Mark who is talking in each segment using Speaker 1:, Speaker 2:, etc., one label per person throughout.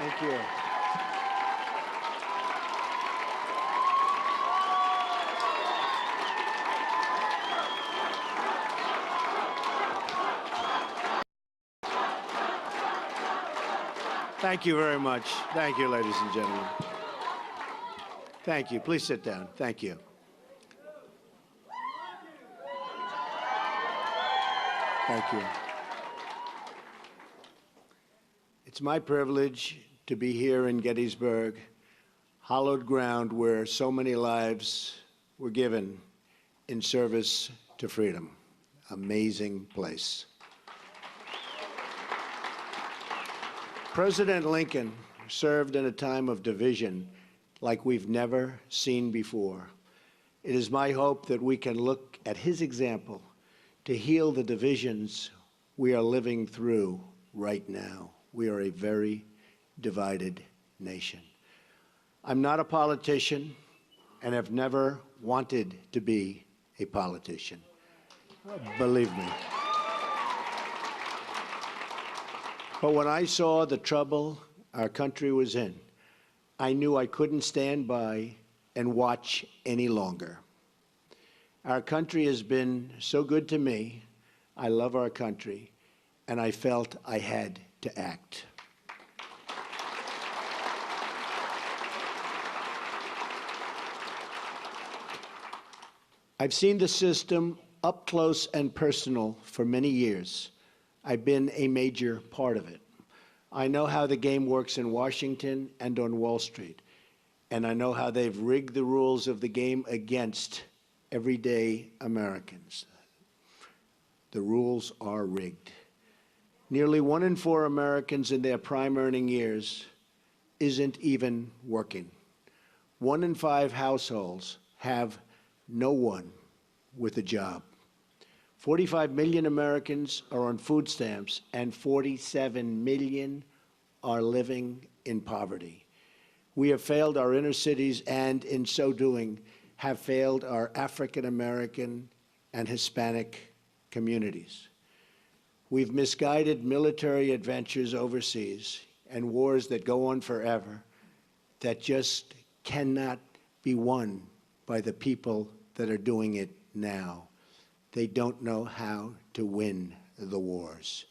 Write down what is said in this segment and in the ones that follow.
Speaker 1: Thank you. Thank you very much. Thank you, ladies and gentlemen. Thank you. Please sit down. Thank you. Thank you. It's my privilege to be here in Gettysburg, hallowed ground where so many lives were given in service to freedom. Amazing place. President Lincoln served in a time of division like we've never seen before. It is my hope that we can look at his example to heal the divisions we are living through right now. We are a very divided nation. I'm not a politician and have never wanted to be a politician. Believe me. But when I saw the trouble our country was in, I knew I couldn't stand by and watch any longer. Our country has been so good to me. I love our country, and I felt I had to act. I've seen the system up close and personal for many years. I've been a major part of it. I know how the game works in Washington and on Wall Street, and I know how they've rigged the rules of the game against everyday Americans. The rules are rigged. Nearly 1 in 4 Americans in their prime earning years isn't even working. 1 in 5 households have no one with a job. 45 million Americans are on food stamps, and 47 million are living in poverty. We have failed our inner cities, and in so doing, have failed our African American and Hispanic communities. We've misguided military adventures overseas and wars that go on forever that just cannot be won by the people that are doing it now. They don't know how to win the wars.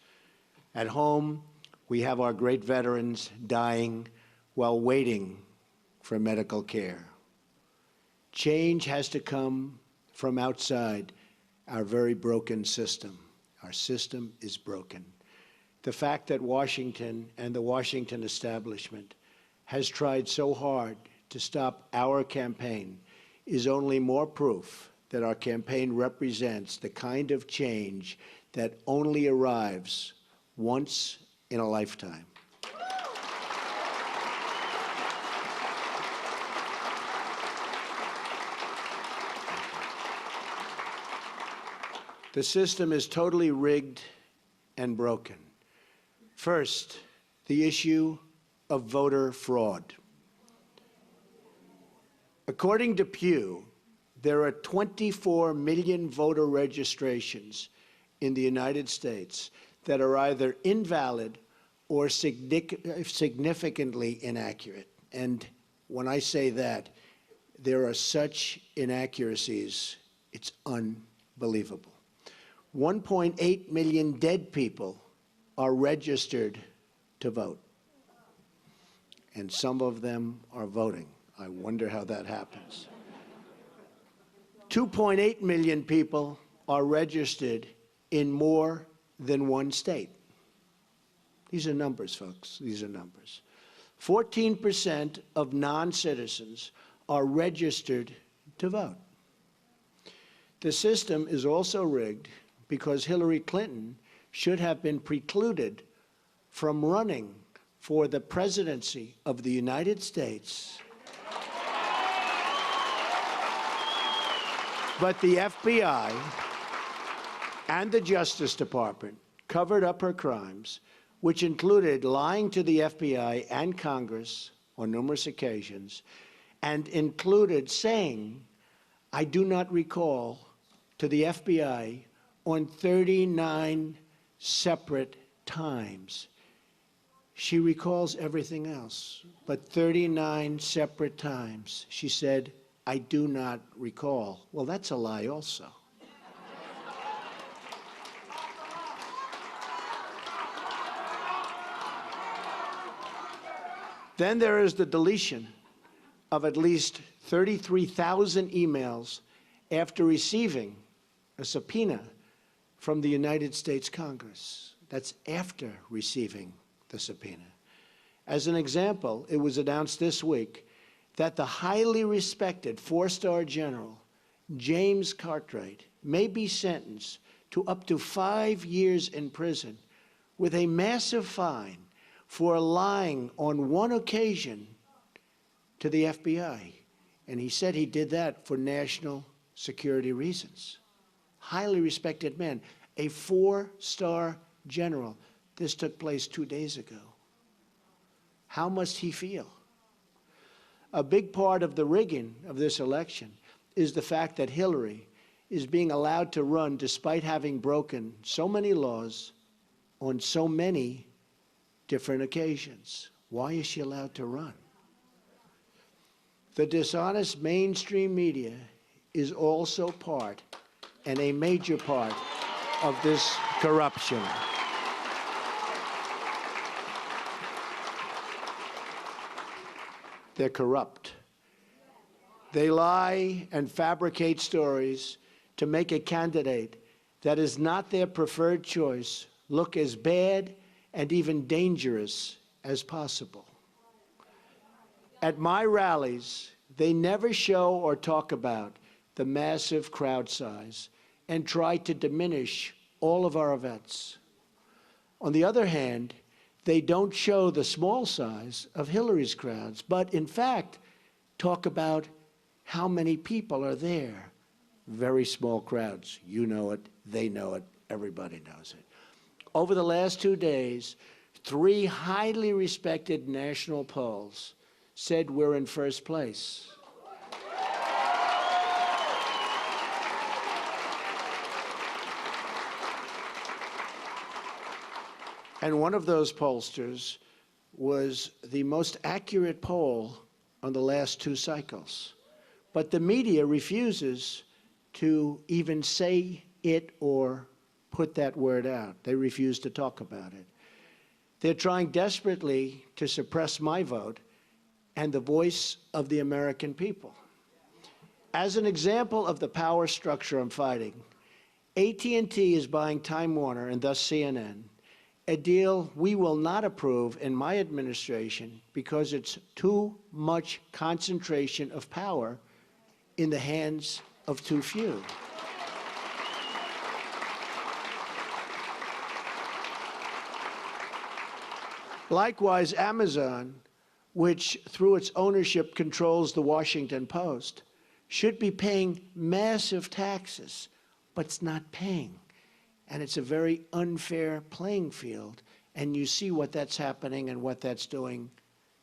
Speaker 1: At home, we have our great veterans dying while waiting for medical care. Change has to come from outside our very broken system. Our system is broken. The fact that Washington and the Washington establishment has tried so hard to stop our campaign is only more proof that our campaign represents the kind of change that only arrives once in a lifetime. The system is totally rigged and broken. First, the issue of voter fraud. According to Pew, there are 24 million voter registrations in the United States that are either invalid or significantly inaccurate. And when I say that, there are such inaccuracies, it's unbelievable. 1.8 million dead people are registered to vote, and some of them are voting. I wonder how that happens. 2.8 million people are registered in more than one state. These are numbers, folks. These are numbers. 14% of non-citizens are registered to vote. The system is also rigged because Hillary Clinton should have been precluded from running for the presidency of the United States. But the FBI and the Justice Department covered up her crimes, which included lying to the FBI and Congress on numerous occasions, and included saying, I do not recall, to the FBI on 39 separate times. She recalls everything else, but 39 separate times she said, "I do not recall." Well, that's a lie also. Then there is the deletion of at least 33,000 emails after receiving a subpoena from the United States Congress. That's after receiving the subpoena. As an example, it was announced this week that the highly respected four-star general, James Cartwright, may be sentenced to up to 5 years in prison with a massive fine for lying on one occasion to the FBI. And he said he did that for national security reasons. Highly respected man, a four-star general. This took place 2 days ago. How must he feel? A big part of the rigging of this election is the fact that Hillary is being allowed to run despite having broken so many laws on so many different occasions. Why is she allowed to run? The dishonest mainstream media is also part, and a major part, of this corruption. They're corrupt. They lie and fabricate stories to make a candidate that is not their preferred choice look as bad and even dangerous as possible. At my rallies, they never show or talk about the massive crowd size and try to diminish all of our events. On the other hand, they don't show the small size of Hillary's crowds, but in fact, talk about how many people are there. Very small crowds. You know it, they know it, everybody knows it. Over the last 2 days, 3 highly respected national polls said we're in first place. And one of those pollsters was the most accurate poll on the last 2 cycles. But the media refuses to even say it or put that word out. They refuse to talk about it. They're trying desperately to suppress my vote and the voice of the American people. As an example of the power structure I'm fighting, AT&T is buying Time Warner and thus CNN, a deal we will not approve in my administration because it's too much concentration of power in the hands of too few. Likewise, Amazon, which through its ownership controls the Washington Post, should be paying massive taxes, but it's not paying. And it's a very unfair playing field. And you see what that's happening and what that's doing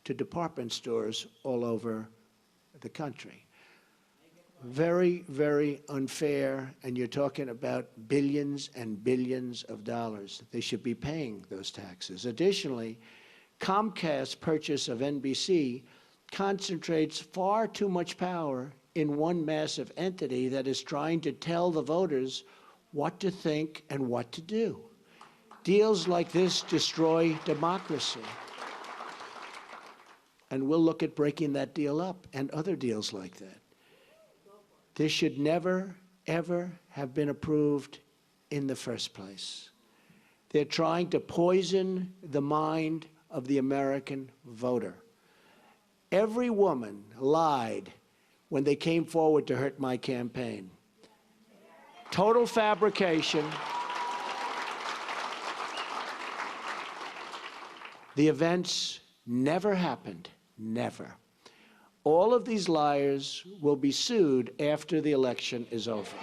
Speaker 1: to department stores all over the country. Very, very unfair. And you're talking about billions and billions of dollars. They should be paying those taxes. Additionally, Comcast's purchase of NBC concentrates far too much power in one massive entity that is trying to tell the voters what to think and what to do. Deals like this destroy democracy. And we'll look at breaking that deal up and other deals like that. This should never, ever have been approved in the first place. They're trying to poison the mind of the American voter. Every woman lied when they came forward to hurt my campaign. Total fabrication. The events never happened, never. All of these liars will be sued after the election is over.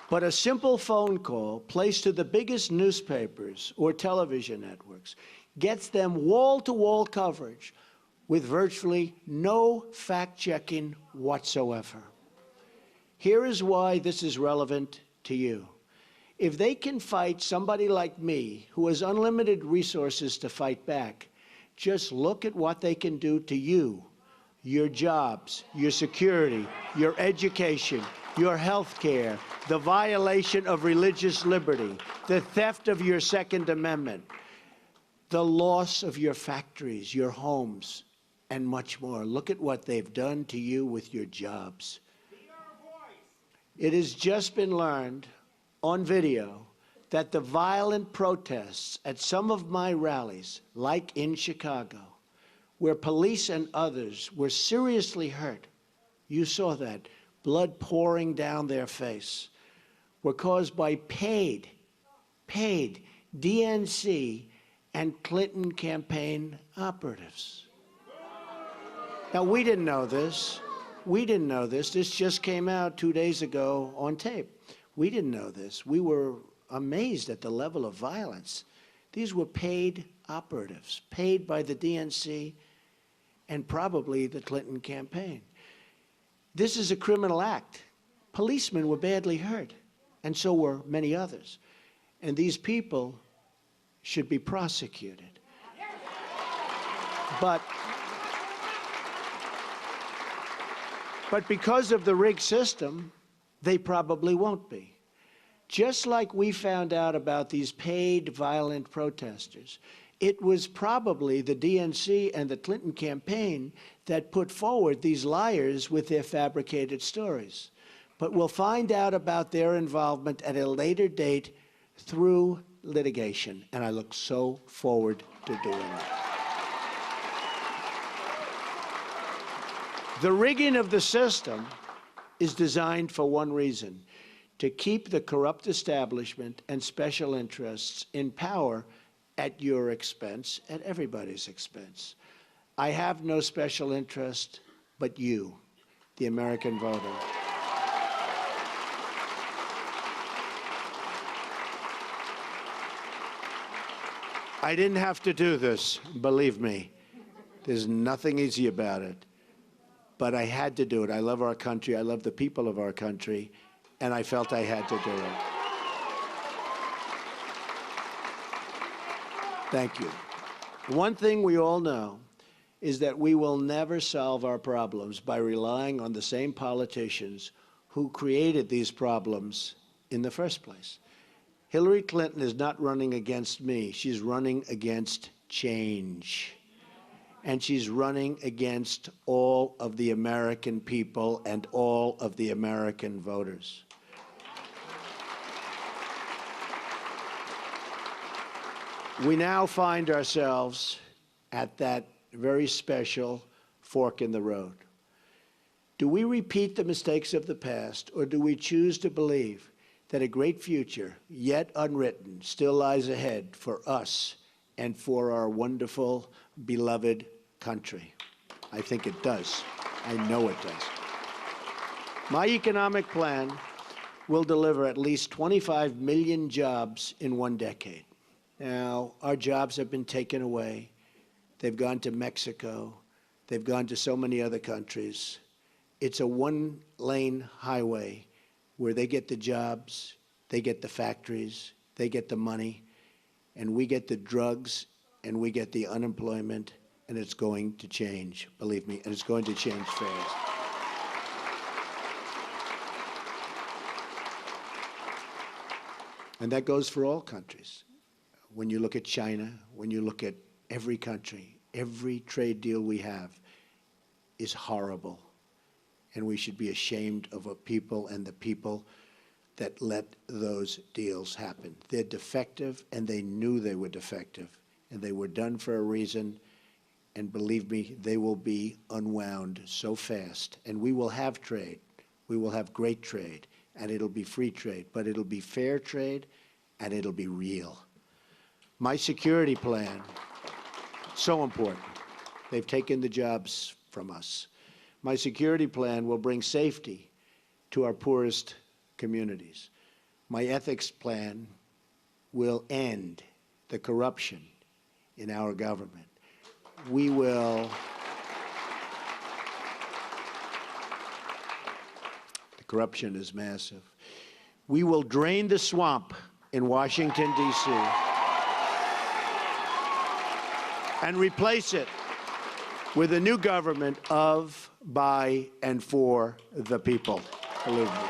Speaker 1: But a simple phone call placed to the biggest newspapers or television networks gets them wall-to-wall coverage with virtually no fact-checking whatsoever. Here is why this is relevant to you. If they can fight somebody like me, who has unlimited resources to fight back, just look at what they can do to you, your jobs, your security, your education, your health care, the violation of religious liberty, the theft of your Second Amendment, the loss of your factories, your homes, and much more. Look at what they've done to you with your jobs. It has just been learned on video that the violent protests at some of my rallies, like in Chicago, where police and others were seriously hurt, you saw that, blood pouring down their face, were caused by paid DNC and Clinton campaign operatives. Now, we didn't know this. We didn't know this. This just came out 2 days ago on tape. We didn't know this. We were amazed at the level of violence. These were paid operatives, paid by the DNC and probably the Clinton campaign. This is a criminal act. Policemen were badly hurt, and so were many others. And these people should be prosecuted. But because of the rigged system, they probably won't be. Just like we found out about these paid violent protesters, it was probably the DNC and the Clinton campaign that put forward these liars with their fabricated stories. But we'll find out about their involvement at a later date through litigation, and I look so forward to doing that. The rigging of the system is designed for one reason: to keep the corrupt establishment and special interests in power at your expense, at everybody's expense. I have no special interest but you, the American voter. I didn't have to do this, believe me. There's nothing easy about it. But I had to do it. I love our country. I love the people of our country. And I felt I had to do it. Thank you. One thing we all know is that we will never solve our problems by relying on the same politicians who created these problems in the first place. Hillary Clinton is not running against me. She's running against change. And she's running against all of the American people and all of the American voters. We now find ourselves at that very special fork in the road. Do we repeat the mistakes of the past, or do we choose to believe that a great future, yet unwritten, still lies ahead for us and for our wonderful, beloved country? I think it does. I know it does. My economic plan will deliver at least 25 million jobs in 1 decade. Now, our jobs have been taken away. They've gone to Mexico. They've gone to so many other countries. It's a one-lane highway where they get the jobs, they get the factories, they get the money, and we get the drugs, and we get the unemployment, and it's going to change, believe me, and it's going to change fast. And that goes for all countries. When you look at China, when you look at every country, every trade deal we have is horrible. And we should be ashamed of a people and the people that let those deals happen. They're defective, and they knew they were defective. And they were done for a reason. And believe me, they will be unwound so fast. And we will have trade. We will have great trade. And it'll be free trade. But it'll be fair trade, and it'll be real. My security plan, so important. They've taken the jobs from us. My security plan will bring safety to our poorest communities. My ethics plan will end the corruption in our government. We will... The The corruption is massive. We will drain the swamp in Washington, D.C., and replace it with a new government of, by, and for the people. Believe me.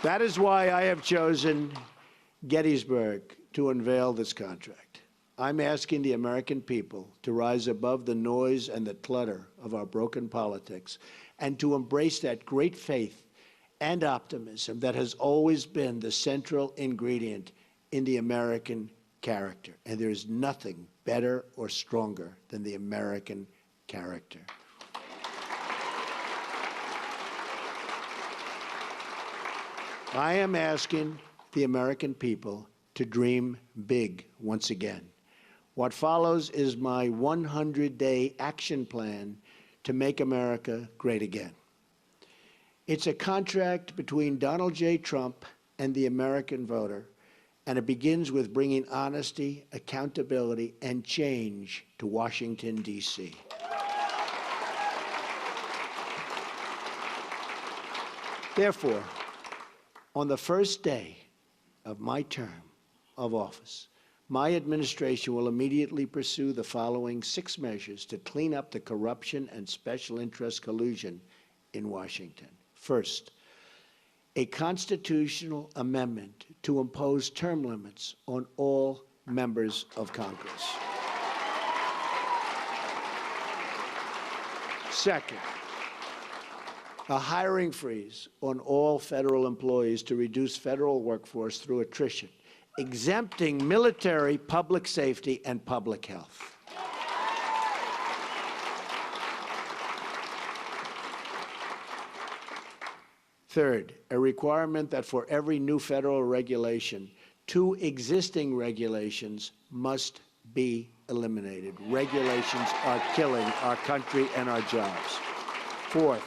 Speaker 1: That is why I have chosen Gettysburg to unveil this contract. I'm asking the American people to rise above the noise and the clutter of our broken politics and to embrace that great faith and optimism that has always been the central ingredient in the American character. And there is nothing better or stronger than the American character. I am asking the American people to dream big once again. What follows is my 100-day action plan to make America great again. It's a contract between Donald J. Trump and the American voter, and it begins with bringing honesty, accountability, and change to Washington, D.C. Therefore, on the first day of my term of office, my administration will immediately pursue the following 6 measures to clean up the corruption and special interest collusion in Washington. First, a constitutional amendment to impose term limits on all members of Congress. Second, a hiring freeze on all federal employees to reduce federal workforce through attrition, exempting military, public safety, and public health. Third, a requirement that for every new federal regulation, 2 existing regulations must be eliminated. Regulations are killing our country and our jobs. Fourth,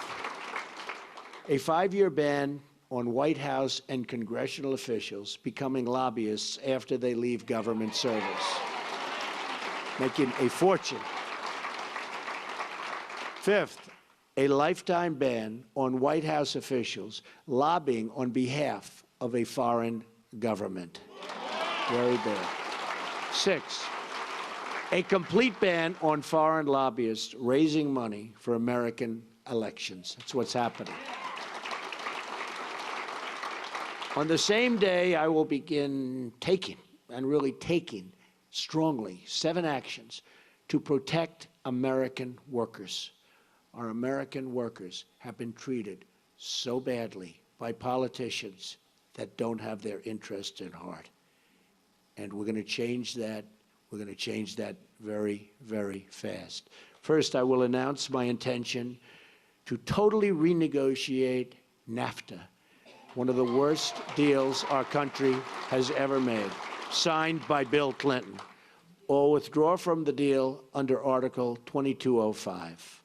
Speaker 1: a 5-year ban on White House and congressional officials becoming lobbyists after they leave government service, making a fortune. Fifth, a lifetime ban on White House officials lobbying on behalf of a foreign government. Very bad. Sixth, a complete ban on foreign lobbyists raising money for American elections. That's what's happening. On the same day, I will begin taking, and really taking strongly, 7 actions to protect American workers. Our American workers have been treated so badly by politicians that don't have their interests at heart. And we're going to change that. We're going to change that very, very fast. First, I will announce my intention to totally renegotiate NAFTA, one of the worst deals our country has ever made, signed by Bill Clinton, or withdraw from the deal under Article 2205.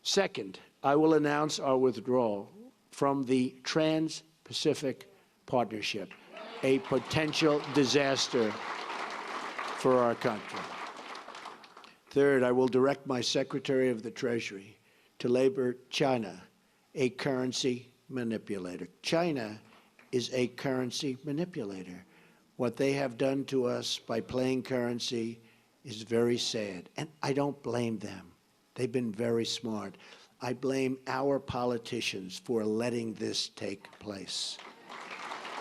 Speaker 1: Second, I will announce our withdrawal from the Trans-Pacific Partnership, a potential disaster for our country. Third, I will direct my Secretary of the Treasury to label China a currency manipulator. China is a currency manipulator. What they have done to us by playing currency is very sad, and I don't blame them. They've been very smart. I blame our politicians for letting this take place.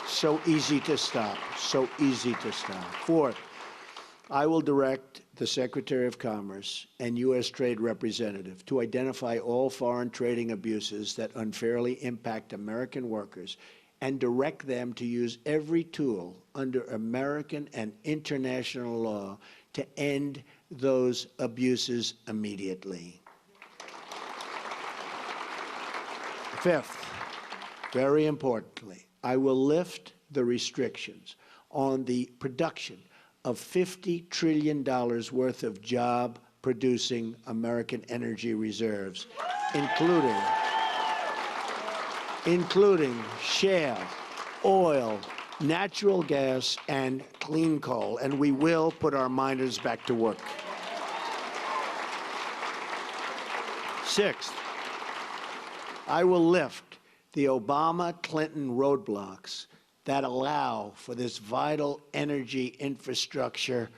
Speaker 1: So easy to stop, so easy to stop. Fourth, I will direct the Secretary of Commerce and U.S. Trade Representative to identify all foreign trading abuses that unfairly impact American workers and direct them to use every tool under American and international law to end those abuses immediately. Fifth, very importantly, I will lift the restrictions on the production of $50 trillion worth of job-producing American energy reserves, including shale, oil, natural gas, and clean coal, and we will put our miners back to work. Sixth, I will lift the Obama-Clinton roadblocks that allow for this vital energy infrastructure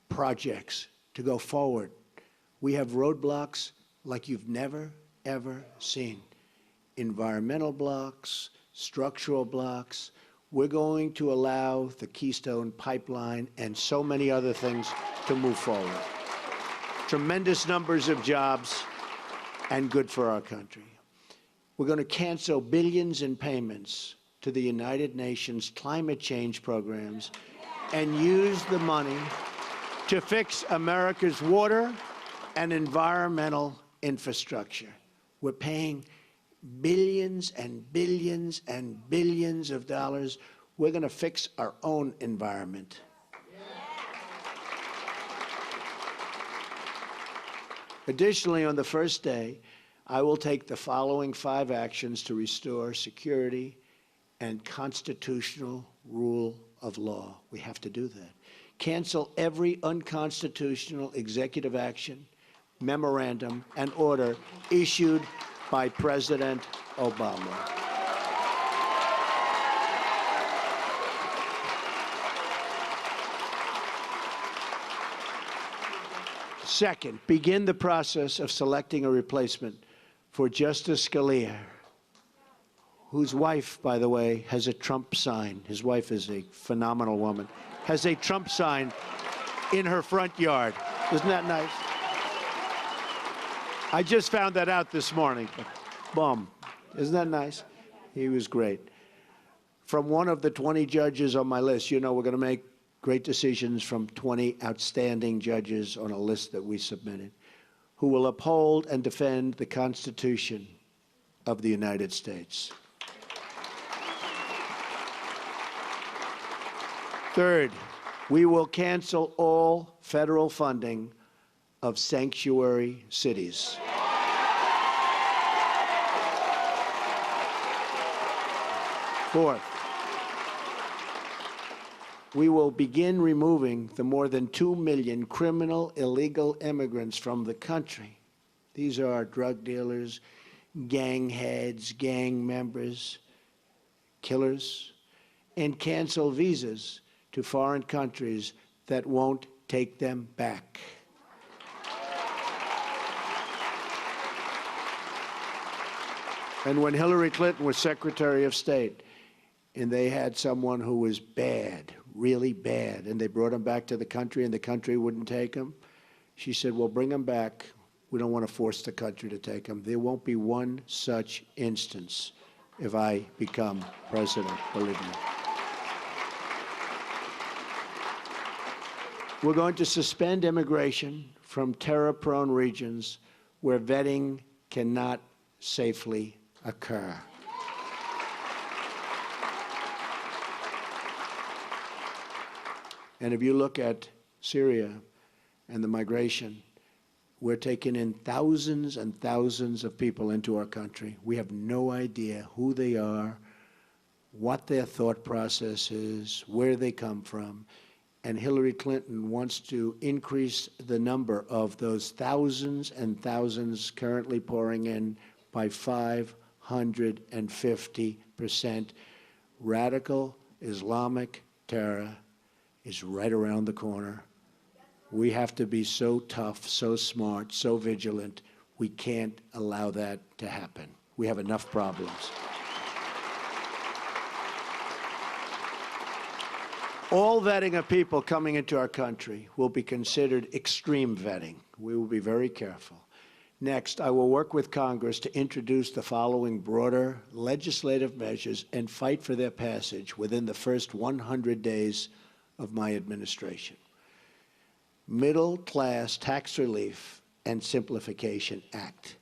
Speaker 1: projects to go forward. We have roadblocks like you've never, ever seen. Environmental blocks, structural blocks. We're going to allow the Keystone Pipeline and so many other things to move forward. Tremendous numbers of jobs and good for our country. We're going to cancel billions in payments to the United Nations climate change programs and use the money to fix America's water and environmental infrastructure. We're paying billions and billions and billions of dollars. We're going to fix our own environment. Additionally, on the first day, I will take the following 5 actions to restore security and constitutional rule of law. We have to do that. Cancel every unconstitutional executive action, memorandum, and order issued by President Obama. Second, begin the process of selecting a replacement for Justice Scalia, whose wife, by the way, has a Trump sign. His wife is a phenomenal woman. Has a Trump sign in her front yard. Isn't that nice? I just found that out this morning. Boom. Isn't that nice? He was great. From one of the 20 judges on my list, you know we're going to make great decisions from 20 outstanding judges on a list that we submitted, who will uphold and defend the Constitution of the United States. Third, we will cancel all federal funding of sanctuary cities. Fourth, we will begin removing the more than 2 million criminal illegal immigrants from the country. These are our drug dealers, gang heads, gang members, killers, and cancel visas to foreign countries that won't take them back. And when Hillary Clinton was Secretary of State, and they had someone who was bad, really bad, and they brought him back to the country and the country wouldn't take him, she said, well, bring him back. We don't want to force the country to take him. There won't be one such instance if I become president, believe me. We're going to suspend immigration from terror-prone regions where vetting cannot safely occur. And if you look at Syria and the migration, we're taking in thousands and thousands of people into our country. We have no idea who they are, what their thought process is, where they come from. And Hillary Clinton wants to increase the number of those thousands and thousands currently pouring in by 550%. Radical Islamic terror is right around the corner. We have to be so tough, so smart, so vigilant. We can't allow that to happen. We have enough problems. All vetting of people coming into our country will be considered extreme vetting. We will be very careful. Next, I will work with Congress to introduce the following broader legislative measures and fight for their passage within the first 100 days of my administration. Middle Class Tax Relief and Simplification Act,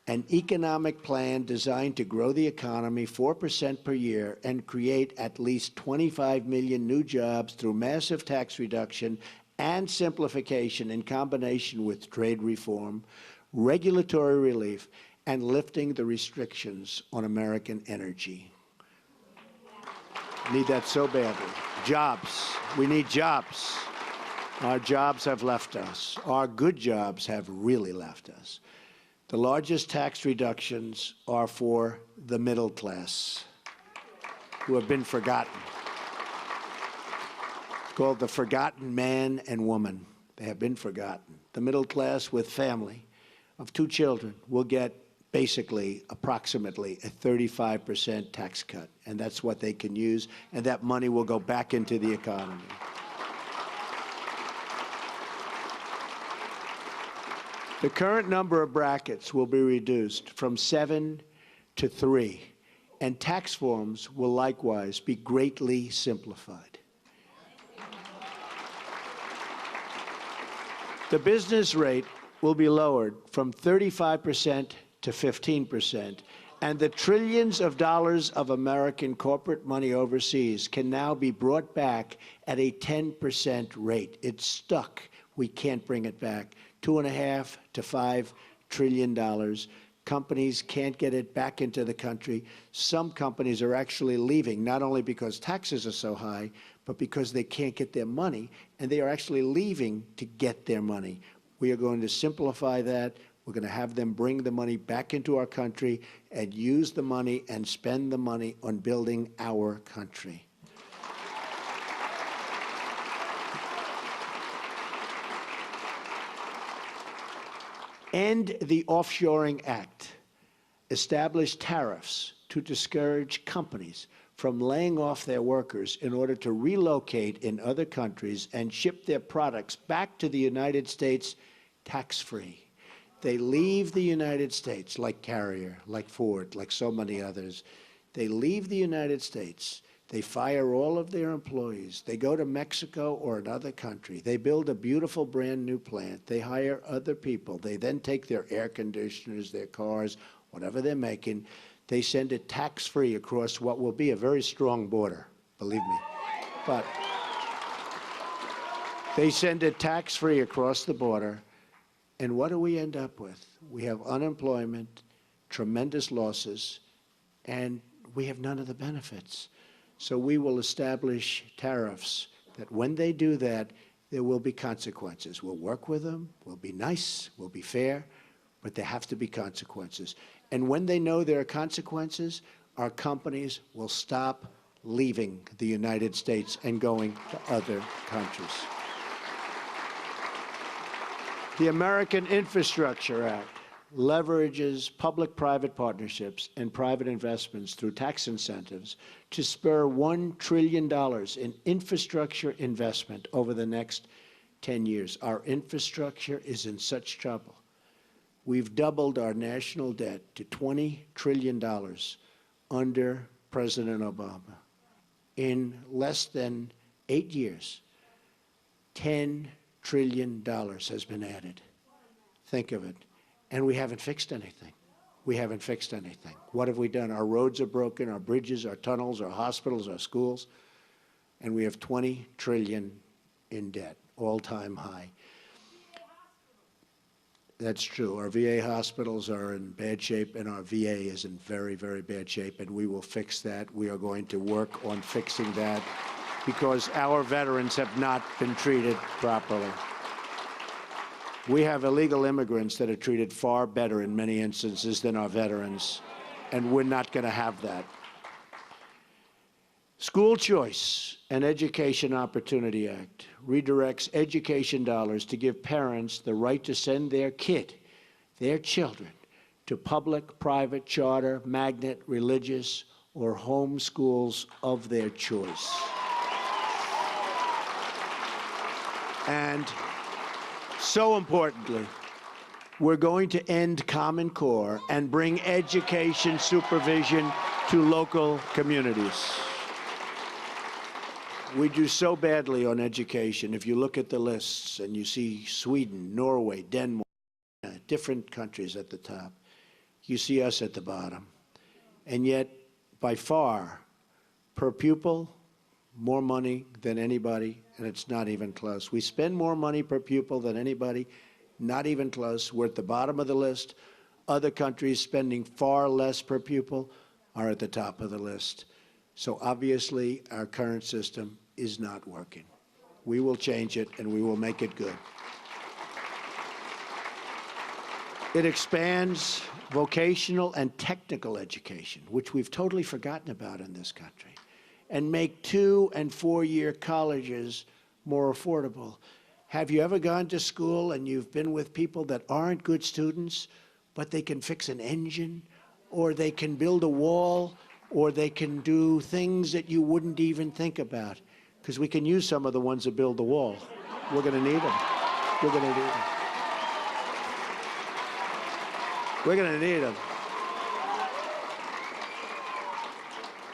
Speaker 1: an economic plan designed to grow the economy 4% per year and create at least 25 million new jobs through massive tax reduction and simplification in combination with trade reform, regulatory relief, and lifting the restrictions on American energy. Need that so badly. Jobs. We need jobs. Our jobs have left us. Our good jobs have really left us. The largest tax reductions are for the middle class, who have been forgotten. It's called the forgotten man and woman. They have been forgotten. The middle class with family of 2 children will get basically approximately a 35% tax cut, and that's what they can use, and that money will go back into the economy. The current number of brackets will be reduced from 7 to 3, and tax forms will likewise be greatly simplified. The business rate will be lowered from 35% to 15%, and the trillions of dollars of American corporate money overseas can now be brought back at a 10% rate. It's stuck. We can't bring it back. $2.5 to $5 trillion. Companies can't get it back into the country. Some companies are actually leaving, not only because taxes are so high, but because they can't get their money, and they are actually leaving to get their money. We are going to simplify that. We're going to have them bring the money back into our country and use the money and spend the money on building our country. End the Offshoring Act. Establish tariffs to discourage companies from laying off their workers in order to relocate in other countries and ship their products back to the United States tax-free. They leave the United States, like Carrier, like Ford, like so many others. They leave the United States. They fire all of their employees. They go to Mexico or another country. They build a beautiful brand new plant. They hire other people. They then take their air conditioners, their cars, whatever they're making. They send it tax-free across what will be a very strong border, believe me. But they send it tax-free across the border. And what do we end up with? We have unemployment, tremendous losses, and we have none of the benefits. So we will establish tariffs that when they do that, there will be consequences. We'll work with them, we'll be nice, we'll be fair, but there have to be consequences. And when they know there are consequences, our companies will stop leaving the United States and going to other countries. The American Infrastructure Act leverages public-private partnerships and private investments through tax incentives to spur $1 trillion in infrastructure investment over the next 10 years. Our infrastructure is in such trouble. We've doubled our national debt to $20 trillion under President Obama. In less than 8 years, $10 trillion has been added. Think of it. And we haven't fixed anything. We haven't fixed anything. What have we done? Our roads are broken, our bridges, our tunnels, our hospitals, our schools, and we have $20 trillion in debt, all-time high. That's true. Our VA hospitals are in bad shape, and our VA is in very, very bad shape, and we will fix that. We are going to work on fixing that because our veterans have not been treated properly. We have illegal immigrants that are treated far better in many instances than our veterans, and we're not going to have that. School Choice and Education Opportunity Act redirects education dollars to give parents the right to send their children, to public, private, charter, magnet, religious, or home schools of their choice. And so importantly, we're going to end Common Core and bring education supervision to local communities. We do so badly on education. If you look at the lists and you see Sweden, Norway, Denmark, different countries at the top, you see us at the bottom. And yet, by far, per pupil, more money than anybody, and it's not even close. We spend more money per pupil than anybody, not even close. We're at the bottom of the list. Other countries spending far less per pupil are at the top of the list. So obviously, our current system is not working. We will change it, and we will make it good. It expands vocational and technical education, which we've totally forgotten about in this country, and make 2- and 4-year colleges more affordable. Have you ever gone to school and you've been with people that aren't good students, but they can fix an engine, or they can build a wall, or they can do things that you wouldn't even think about? Because we can use some of the ones that build the wall. We're going to need them. We're going to need them. We're going to need them.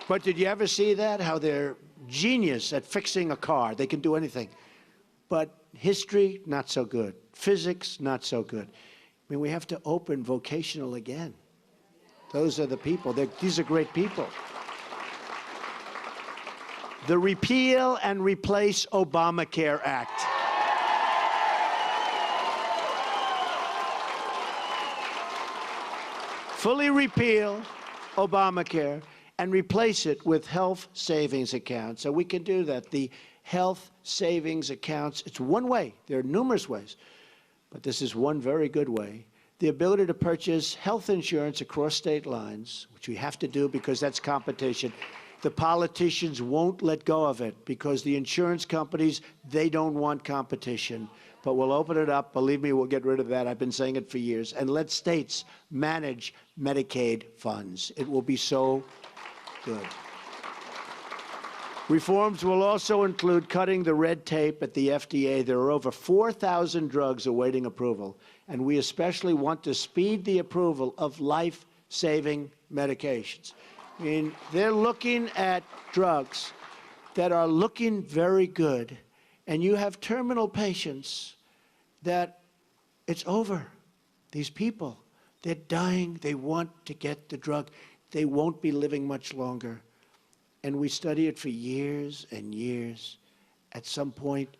Speaker 1: But did you ever see that? How they're genius at fixing a car. They can do anything. But history, not so good. Physics, not so good. I mean, we have to open vocational again. Those are the people. These are great people. The Repeal and Replace Obamacare Act. Fully repeal Obamacare and replace it with health savings accounts. So we can do that. The health savings accounts, it's one way. There are numerous ways, but this is one very good way. The ability to purchase health insurance across state lines, which we have to do because that's competition. The politicians won't let go of it because the insurance companies, they don't want competition. But we'll open it up. Believe me, we'll get rid of that. I've been saying it for years. And let states manage Medicaid funds. It will be so good. Reforms will also include cutting the red tape at the FDA. There are over 4,000 drugs awaiting approval, and we especially want to speed the approval of life-saving medications. I mean, they're looking at drugs that are looking very good, and you have terminal patients that it's over. These people, they're dying. They want to get the drug. They won't be living much longer. And we study it for years and years. At some point,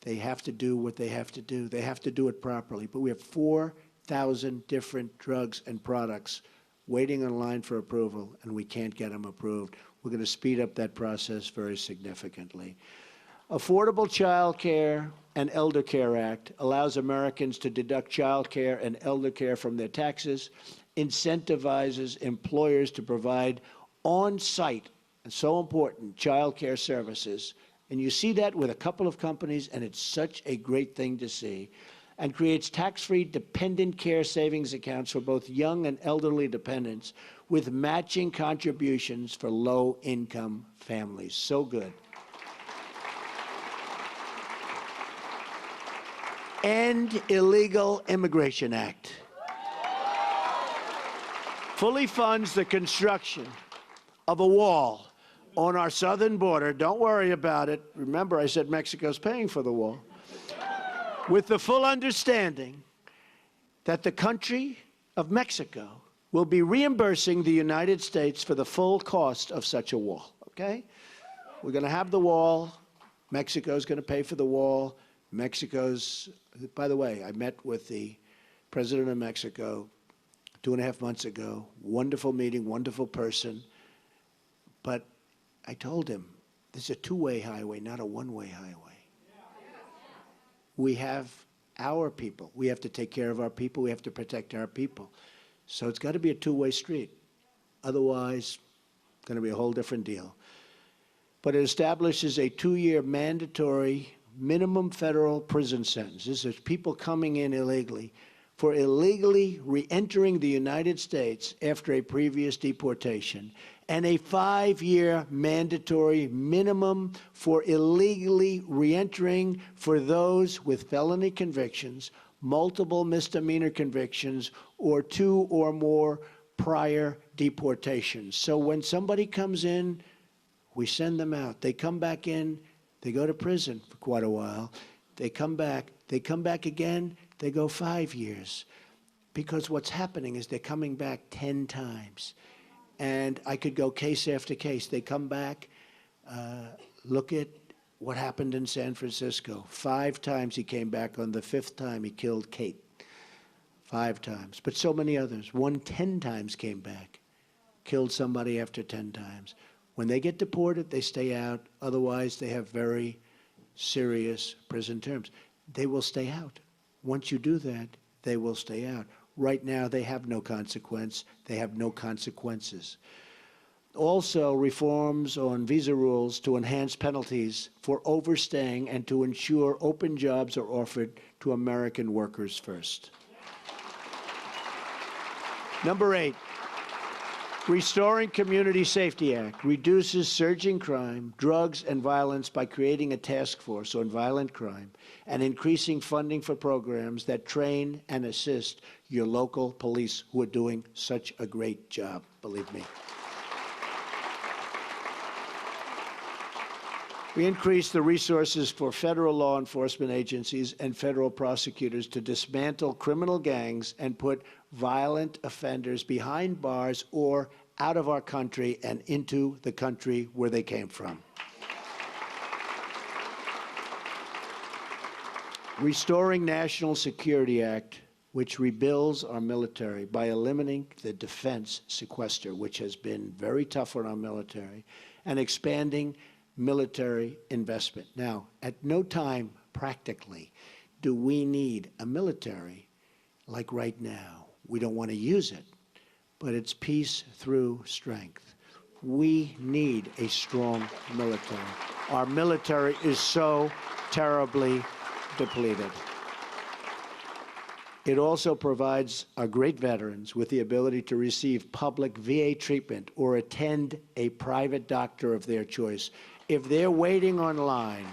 Speaker 1: they have to do what they have to do. They have to do it properly. But we have 4,000 different drugs and products waiting in line for approval, and we can't get them approved. We're going to speed up that process very significantly. Affordable Child Care and Elder Care Act allows Americans to deduct child care and elder care from their taxes, incentivizes employers to provide on-site, and so important, child care services. And you see that with a couple of companies, and it's such a great thing to see. And creates tax-free dependent care savings accounts for both young and elderly dependents with matching contributions for low-income families. So good. End Illegal Immigration Act. Fully funds the construction of a wall on our southern border. Don't worry about it. Remember, I said Mexico's paying for the wall. With the full understanding that the country of Mexico will be reimbursing the United States for the full cost of such a wall, okay? We're going to have the wall. Mexico's going to pay for the wall. Mexico's, by the way, I met with the president of Mexico 2.5 months ago. Wonderful meeting, wonderful person. But I told him, this is a two-way highway, not a one-way highway. We have our people. We have to take care of our people. We have to protect our people. So it's got to be a two-way street. Otherwise, it's going to be a whole different deal. But it establishes a 2-year mandatory minimum federal prison sentence. This is people coming in illegally for illegally re-entering the United States after a previous deportation, and a 5-year mandatory minimum for illegally re-entering for those with felony convictions, multiple misdemeanor convictions, or 2 or more prior deportations. So when somebody comes in, we send them out. They come back in, they go to prison for quite a while. They come back again, they go 5 years. Because what's happening is they're coming back 10 times. And I could go case after case. They come back, look at what happened in San Francisco. 5 times he came back. On the 5th time, he killed Kate. 5 times. But so many others. 10 times came back, killed somebody after 10 times. When they get deported, they stay out. Otherwise, they have very serious prison terms. They will stay out. Once you do that, they will stay out. Right now, they have no consequence. They have no consequences. Also, reforms on visa rules to enhance penalties for overstaying and to ensure open jobs are offered to American workers first. Number 8, Restoring Community Safety Act reduces surging crime, drugs, and violence by creating a task force on violent crime and increasing funding for programs that train and assist your local police who are doing such a great job, believe me. We increased the resources for federal law enforcement agencies and federal prosecutors to dismantle criminal gangs and put violent offenders behind bars or out of our country and into the country where they came from. Restoring National Security Act, which rebuilds our military by eliminating the defense sequester, which has been very tough on our military, and expanding military investment. Now, at no time, practically, do we need a military like right now. We don't want to use it, but it's peace through strength. We need a strong military. Our military is so terribly depleted. It also provides our great veterans with the ability to receive public VA treatment or attend a private doctor of their choice. If they're waiting online,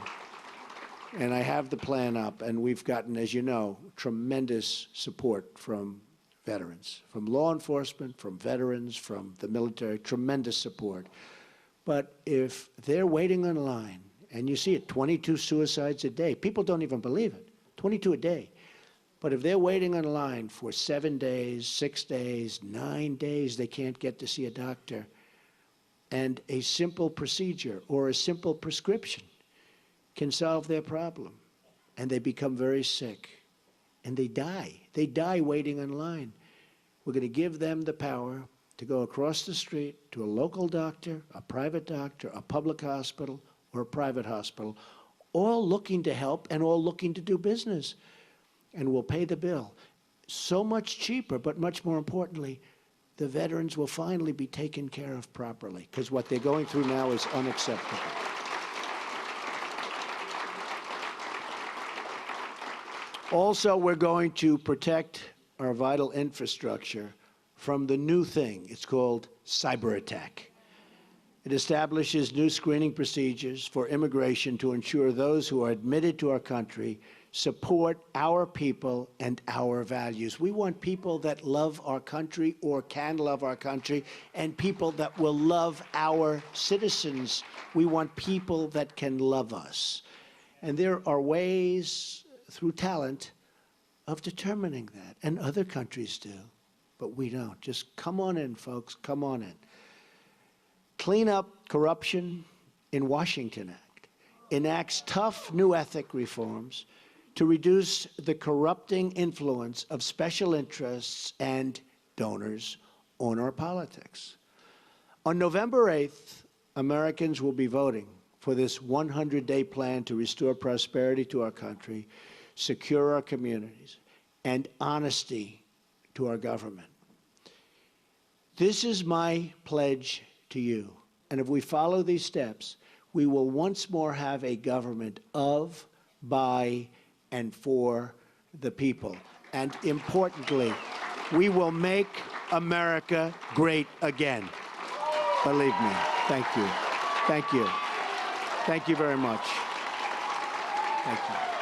Speaker 1: and I have the plan up, and we've gotten, as you know, tremendous support from veterans, from law enforcement, from veterans, from the military, tremendous support. But if they're waiting online, and you see it, 22 suicides a day, people don't even believe it, 22 a day. But if they're waiting online for 7 days, 6 days, 9 days, they can't get to see a doctor, and a simple procedure or a simple prescription can solve their problem, and they become very sick, and they die. They die waiting in line. We're going to give them the power to go across the street to a local doctor, a private doctor, a public hospital, or a private hospital, all looking to help and all looking to do business, and we'll pay the bill. So much cheaper, but much more importantly, the veterans will finally be taken care of properly, because what they're going through now is unacceptable. Also, we're going to protect our vital infrastructure from the new thing. It's called cyber attack. It establishes new screening procedures for immigration to ensure those who are admitted to our country support our people and our values. We want people that love our country or can love our country, and people that will love our citizens. We want people that can love us. And there are ways through talent of determining that, and other countries do, but we don't. Just come on in, folks, come on in. Clean up corruption in Washington Act enacts tough new ethic reforms to reduce the corrupting influence of special interests and donors on our politics. On November 8th, Americans will be voting for this 100-day plan to restore prosperity to our country, secure our communities, and honesty to our government. This is my pledge to you. And if we follow these steps, we will once more have a government of, by, and for the people. And importantly, we will make America great again. Believe me. Thank you. Thank you. Thank you very much. Thank you.